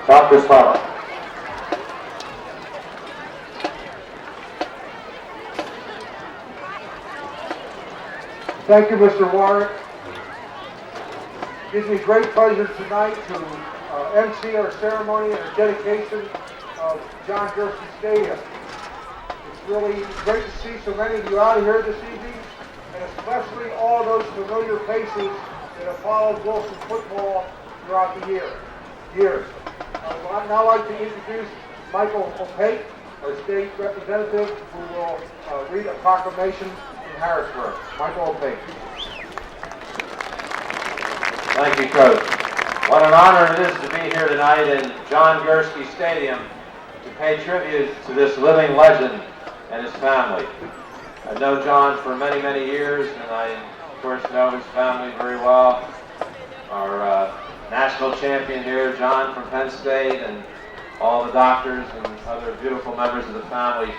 Dr. Spada. Thank you, Mr. Warren. It gives me great pleasure tonight to MC our ceremony and our dedication of John Gurski Stadium. It's really great to see so many of you out here this evening, and especially all those familiar faces that have followed Wilson football throughout the years. I would now like to introduce Michael O'Pake, our state representative, who will read a proclamation from Harrisburg. Michael O'Pake. Thank you, Coach. What an honor it is to be here tonight in John Gurski Stadium to pay tribute to this living legend and his family. I've known John for many, many years, and I, of course, know his family very well. Our national champion here, John from Penn State, and all the doctors and other beautiful members of the family.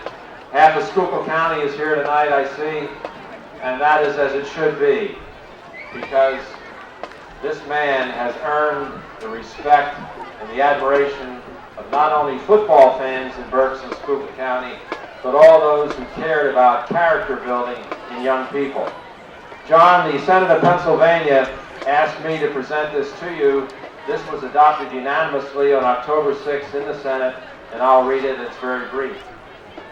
Half of Schuylkill County is here tonight, I see, and that is as it should be, because this man has earned the respect and the admiration of not only football fans in Berks and Schuylkill County, but all those who cared about character building in young people. John, the Senate of Pennsylvania asked me to present this to you. This was adopted unanimously on October 6th in the Senate, and I'll read it. It's very brief.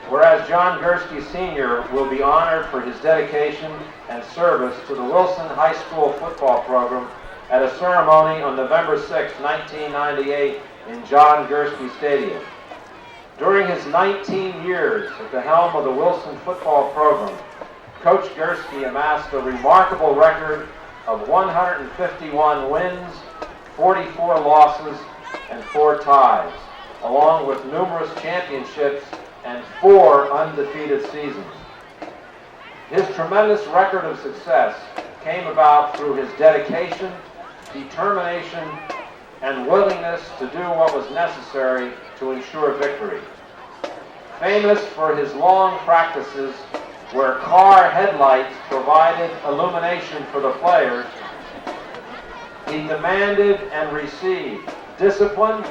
Whereas John Gurski Sr. will be honored for his dedication and service to the Wilson High School football program at a ceremony on November 6, 1998 in John Gurski Stadium. During his 19 years at the helm of the Wilson football program, Coach Gurski amassed a remarkable record of 151 wins, 44 losses, and 4 ties, along with numerous championships and 4 undefeated seasons. His tremendous record of success came about through his dedication, determination, and willingness to do what was necessary to ensure victory. Famous for his long practices where car headlights provided illumination for the players, he demanded and received discipline,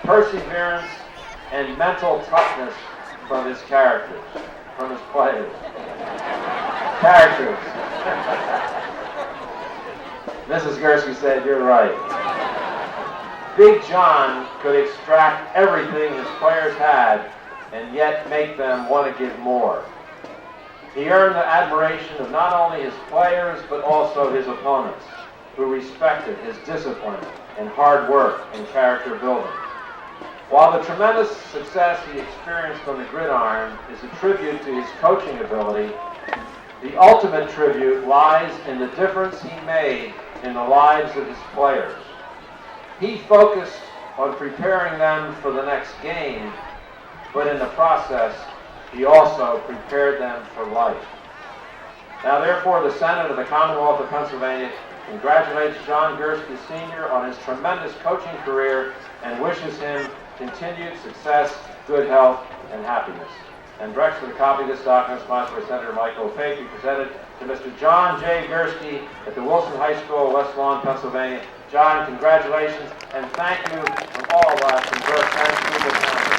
perseverance, and mental toughness from his characters, from his players. Characters. Mrs. Gurski said, "You're right." Big John could extract everything his players had and yet make them want to give more. He earned the admiration of not only his players, but also his opponents, who respected his discipline and hard work in character building. While the tremendous success he experienced on the gridiron is a tribute to his coaching ability, the ultimate tribute lies in the difference he made in the lives of his players. He focused on preparing them for the next game, but in the process, he also prepared them for life. Now, therefore, the Senate of the Commonwealth of Pennsylvania congratulates John Gurski Sr. on his tremendous coaching career and wishes him continued success, good health, and happiness. And directs that a copy of this document, sponsored by Senator Michael O'Pake, be presented to Mr. John J. Gurski at the Wilson High School, West Lawn, Pennsylvania. John, congratulations, and thank you from all of us in Berks and Schuylkill County.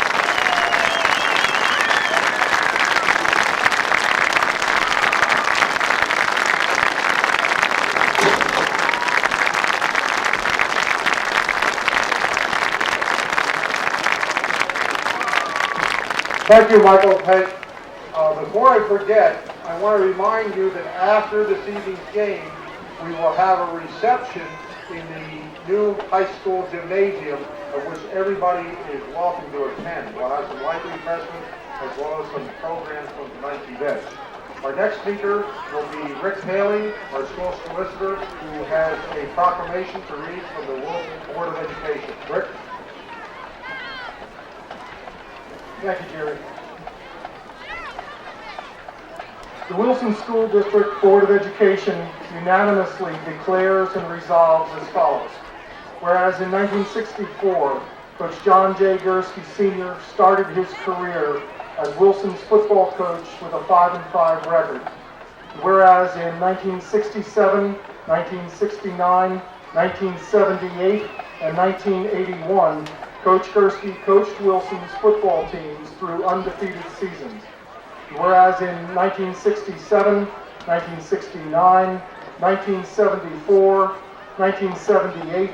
Thank you, Michael O'Pake. Before I forget, I want to remind you that after this evening's game, we will have a reception in the new high school gymnasium, of which everybody is welcome to attend. We'll have some light refreshments as well as some programs from tonight's event. Our next speaker will be Rick Haley, our school solicitor, who has a proclamation to read from the Wilson Board of Education. Rick? Thank you, Jerry. The Wilson School District Board of Education unanimously declares and resolves as follows. Whereas in 1964, Coach John J. Gurski Sr. started his career as Wilson's football coach with a 5-5 record. Whereas in 1967, 1969, 1978, and 1981, Coach Gurski coached Wilson's football teams through undefeated seasons. Whereas in 1967, 1969, 1974, 1978,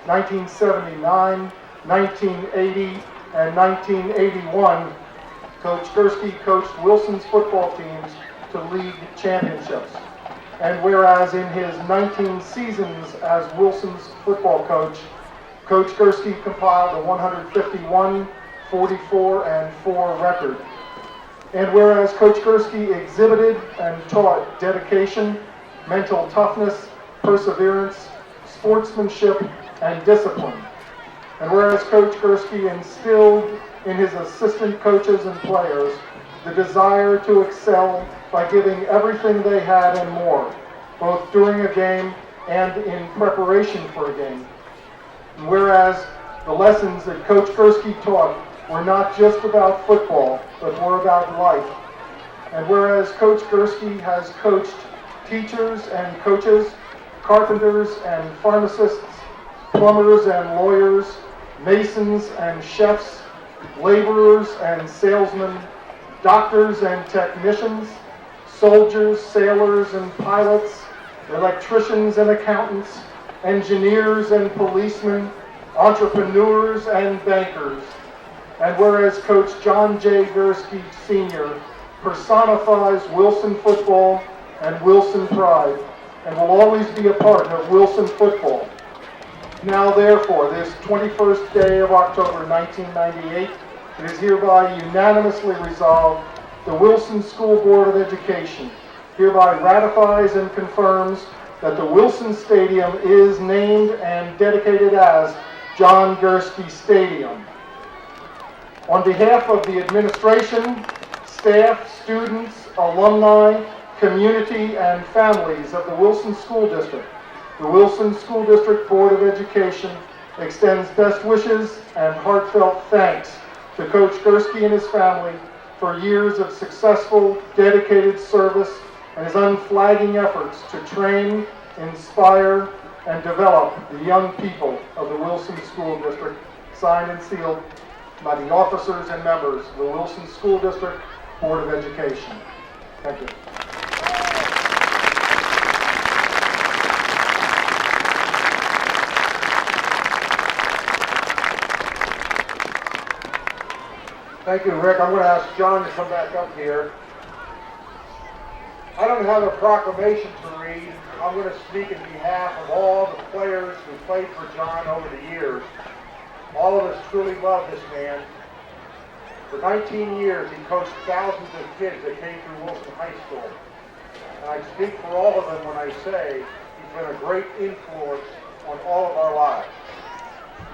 1979, 1980, and 1981, Coach Gurski coached Wilson's football teams to league championships. And whereas in his 19 seasons as Wilson's football coach, Coach Gurski compiled a 151, 44, and 4 record. And whereas Coach Gurski exhibited and taught dedication, mental toughness, perseverance, sportsmanship, and discipline. And whereas Coach Gurski instilled in his assistant coaches and players the desire to excel by giving everything they had and more, both during a game and in preparation for a game. And whereas the lessons that Coach Gurski taught were not just about football, but were about life. And whereas Coach Gurski has coached teachers and coaches, carpenters and pharmacists, plumbers and lawyers, masons and chefs, laborers and salesmen, doctors and technicians, soldiers, sailors and pilots, electricians and accountants, engineers and policemen, entrepreneurs and bankers. And whereas Coach John J. Gurski Sr. personifies Wilson football and Wilson pride, and will always be a part of Wilson football. Now therefore, this 21st day of October 1998, it is hereby unanimously resolved the Wilson School Board of Education hereby ratifies and confirms that the Wilson Stadium is named and dedicated as John Gurski Stadium. On behalf of the administration, staff, students, alumni, community, and families of the Wilson School District, the Wilson School District Board of Education extends best wishes and heartfelt thanks to Coach Gurski and his family for years of successful, dedicated service and his unflagging efforts to train, inspire, and develop the young people of the Wilson School District, signed and sealed by the officers and members of the Wilson School District Board of Education. Thank you. Thank you, Rick. I'm going to ask John to come back up here. I don't have a proclamation to read. I'm going to speak in behalf of all the players who played for John over the years. All of us truly love this man. For 19 years, he coached thousands of kids that came through Wilson High School. And I speak for all of them when I say he's been a great influence on all of our lives.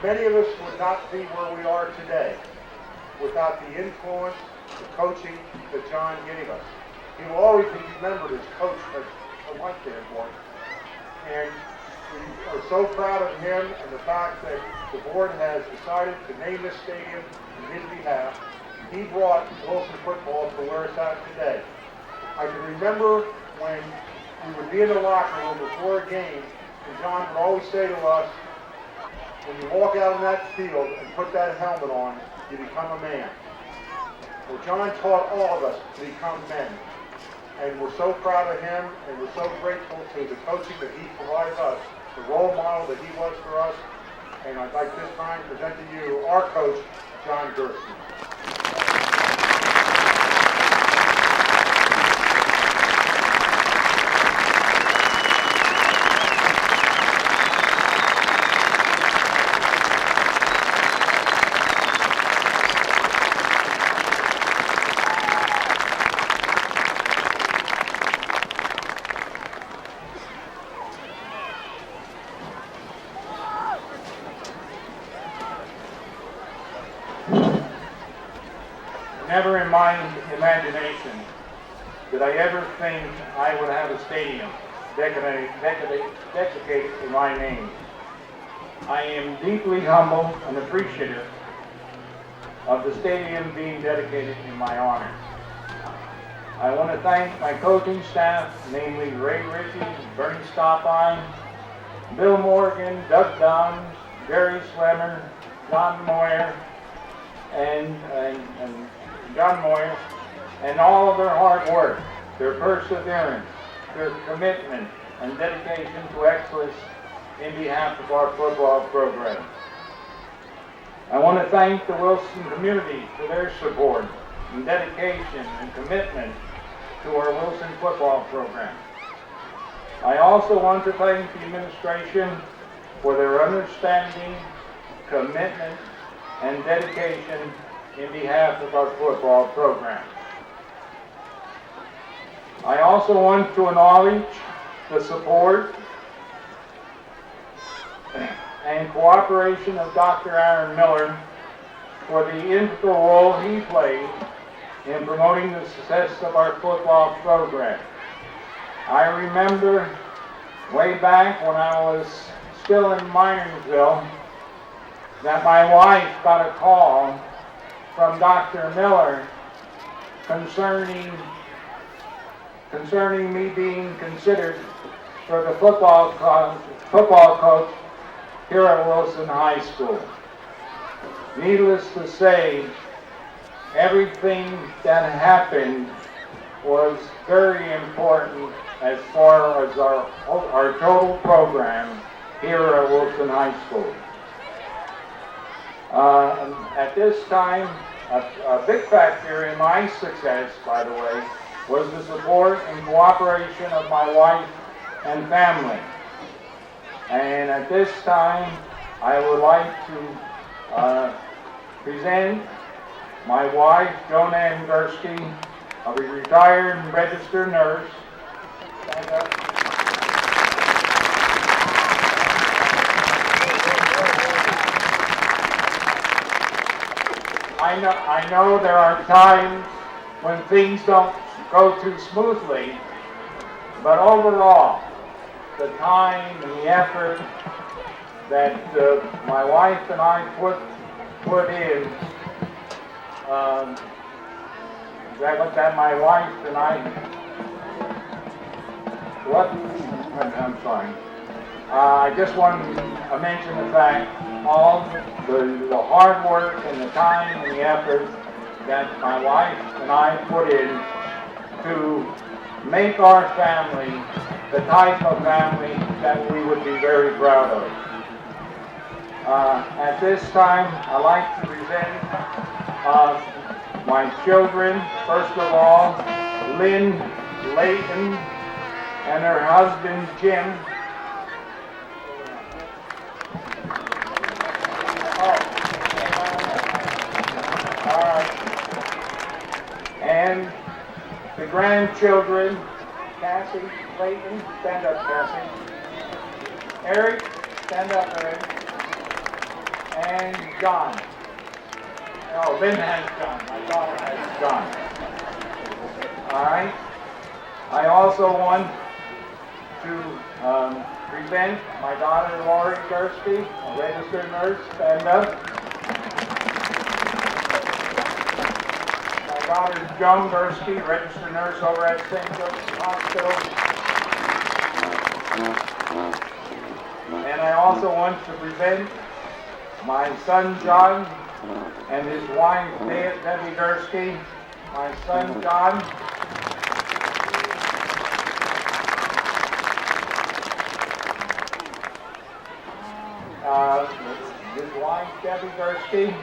Many of us would not be where we are today without the influence, the coaching that John gave us. He will always be remembered as coach from my standpoint. And we are so proud of him and the fact that the board has decided to name this stadium in his behalf. He brought Wilson football to where it's at today. I can remember when we would be in the locker room before a game, and John would always say to us, when you walk out on that field and put that helmet on, you become a man. Well, John taught all of us to become men. And we're so proud of him, and we're so grateful to the coaching that he provided us, the role model that he was for us. And I'd like this time to present to you our coach, John Gurski. Never in my imagination did I ever think I would have a stadium dedicated in my name. I am deeply humbled and appreciative of the stadium being dedicated in my honor. I want to thank my coaching staff, namely Ray Ritchie, Bernie Stoppine, Bill Morgan, Doug Downs, Gary Slemmer, John Moyer, and John Moyer, and all of their hard work, their perseverance, their commitment, and dedication to excellence in behalf of our football program. I want to thank the Wilson community for their support and dedication and commitment to our Wilson football program. I also want to thank the administration for their understanding, commitment, and dedication in behalf of our football program. I also want to acknowledge the support and cooperation of Dr. Aaron Miller for the integral role he played in promoting the success of our football program. I remember way back when I was still in Minersville that my wife got a call from Dr. Miller concerning me being considered for the football coach here at Wilson High School. Needless to say, everything that happened was very important as far as our total program here at Wilson High School. At this time, a big factor in my success, by the way, was the support and cooperation of my wife and family. And at this time, I would like to present my wife, Joan Ann Gurski, a retired and registered nurse. Stand up. I know there are times when things don't go too smoothly, but overall, the time and the effort that my wife and I put in, that my wife and I'm sorry. I just want to mention the fact, all the hard work and the time and the effort that my wife and I put in to make our family the type of family that we would be very proud of. At this time, I'd like to present my children. First of all, Lynn Layton and her husband, Jim. And the grandchildren, Cassie Layton, stand up, Cassie. Eric, stand up, Eric. And John. Oh, Lynn has John. My daughter has John. All right. I also want to present my daughter, Lori Gurski, a registered nurse. Stand up. My daughter, Joan Gurski, registered nurse over at St. Joseph's Hospital. And I also want to present my son, John, and his wife, Debbie Gurski. My son, John. His wife, Debbie Gurski.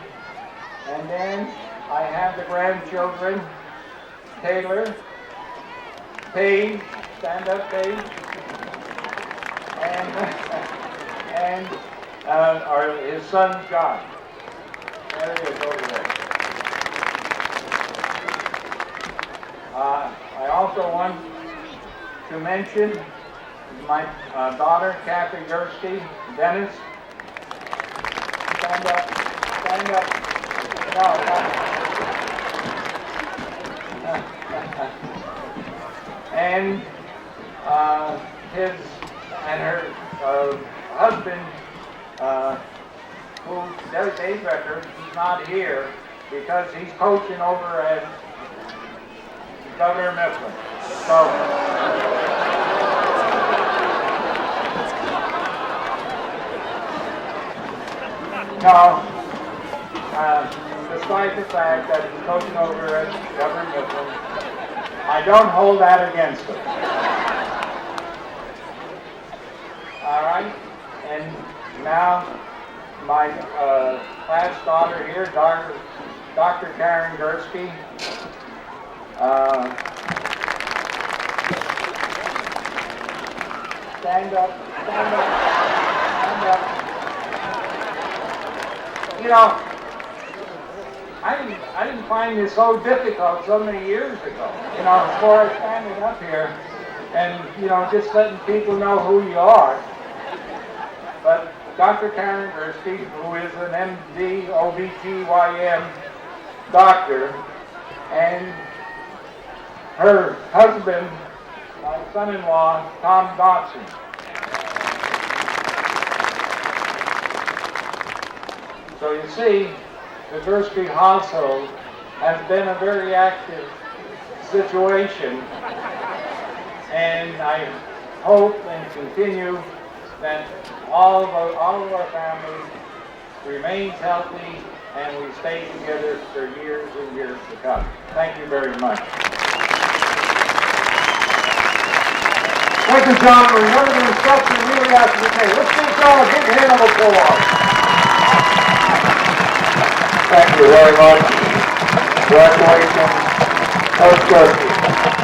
And then I have the grandchildren, Taylor, Paige, stand up, Paige, and his son, John. There he is over there. I also want to mention my daughter, Kathy Gurski, Dennis. Stand up, stand up. No. And her husband, who does Dave record, he's not here because he's coaching over at Governor Mifflin. So, no, despite the fact that he's coaching over at Governor Mifflin. I don't hold that against him. All right, and now my class daughter here, Dr. Karen Gurski. Stand up, stand up, stand up. You know, I didn't find this so difficult so many years ago. You know, as far as standing up here and, you know, just letting people know who you are. But Dr. Karen Gurski, who is an MD, OBGYN doctor, and her husband, my son-in-law, Tom Dodson. So you see, the Gurski household has been a very active situation, and I hope and continue that all of our families remains healthy and we stay together for years and years to come. Thank you very much. Thank you, John. Remember the instruction really after the day. Let's give John a big hand of applause. Thank you very much. Congratulations, Coach Gurski.